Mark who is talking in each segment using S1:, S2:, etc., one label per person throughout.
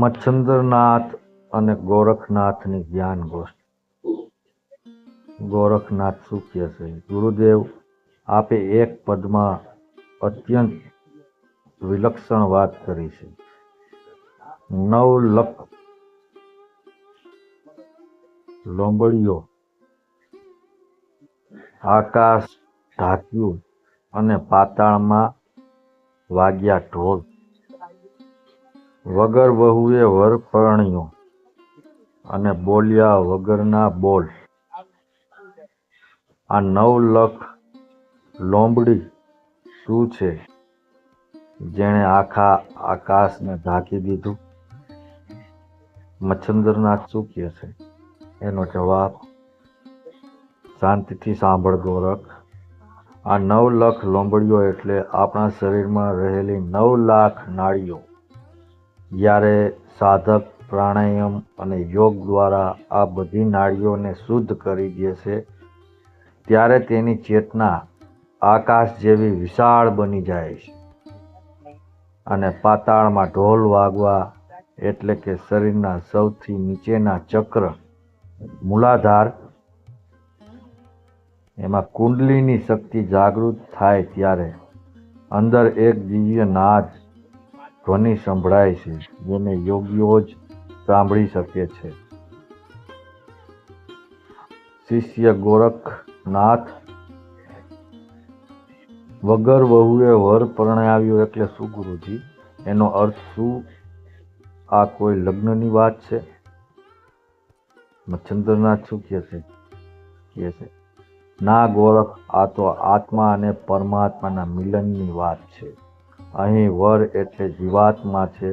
S1: મચ્છન્દ્રનાથ અને ગોરખનાથની જ્ઞાન ગોષ્ઠી. ગોરખનાથ શું કહે છે? ગુરુદેવ, આપે એક પદમાં અત્યંત વિલક્ષણ વાત કરી છે. 9 લાખ લોંબડીઓ આકાશ ઢાંક્યું અને પાતાળમાં વાગ્યા ઢોલ. વગર વહુએ વર પરણ્યો અને બોલ્યા વગરના બોલ. આ 9 લાખ લોંબડી શું છે જેણે આખા આકાશને ઢાંકી દીધું? મચ્છન્દ્રનાથ શું કહે છે? એનો જવાબ શાંતિથી સાંભળ ગોરખ. આ 9 લાખ લોંબડીઓ એટલે આપણા શરીરમાં રહેલી 9 લાખ નાડીઓ. જ્યારે સાધક પ્રાણાયામ અને યોગ દ્વારા આ બધી નાડીઓને શુદ્ધ કરી દે છે, ત્યારે તેની ચેતના આકાશ જેવી વિશાળ બની જાય છે અને પાતાળમાં ઢોલ વાગવા એટલે કે શરીરના સૌથી નીચેના ચક્ર મૂલાધાર, એમાં કુંડલીની શક્તિ જાગૃત થાય ત્યારે અંદર એક દિવ્ય નાદ ધ્વનિ સંભળાય છે, જેને યોગીઓ જ સાંભળી શકે છે. શિષ્ય ગોરખનાથ, વગર વહુએ વર પરણાવ્યો એટલે શું ગુરુજી? એનો અર્થ શું? આ કોઈ લગ્નની વાત છે? મચ્છન્દ્રનાથ શું કહે છે? ના ગોરખ, આ તો આત્મા અને પરમાત્માના મિલનની વાત છે. અહીં વર એટલે જીવાત્મા છે.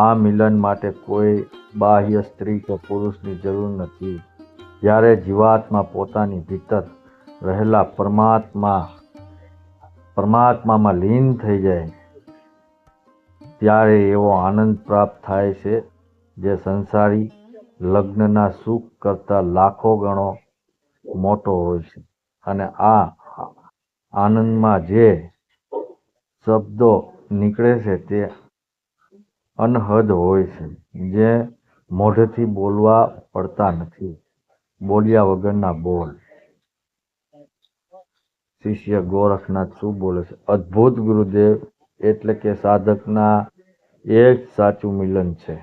S1: આ મિલન માટે કોઈ બાહ્ય સ્ત્રી કે પુરુષની જરૂર નથી. જ્યારે જીવાત્મા પોતાની ભીતર રહેલા પરમાત્મામાં લીન થઈ જાય ત્યારે એવો આનંદ પ્રાપ્ત થાય છે જે સંસારી લગ્નના સુખ કરતાં લાખો ગણો મોટો હોય છે. અને આ આનંદમાં જે શબ્દો નીકળે છે તે અનહદ હોય છે, જે મોઢેથી બોલવા પડતા નથી. બોલ્યા વગરના બોલ. શિષ્ય ગોરખનાથ શું બોલે છે? અદ્ભુત ગુરુદેવ, એટલે કે સાધકના એ જ સાચું મિલન છે.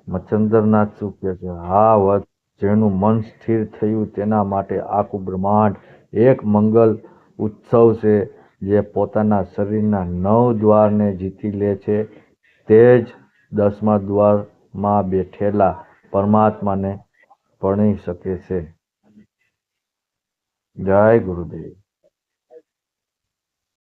S1: મચ્છન્દ્રનાથ શું કહે છે? હા વત્સ, જેનું મન સ્થિર થયું તેના માટે આખું બ્રહ્માંડ એક મંગલ ઉત્સવ છે. જે પોતાના શરીરના 9 દ્વારને જીતી લે છે તે જ 10મા દ્વારમાં બેઠેલા પરમાત્માને પરણી શકે છે. જય ગુરુદેવ.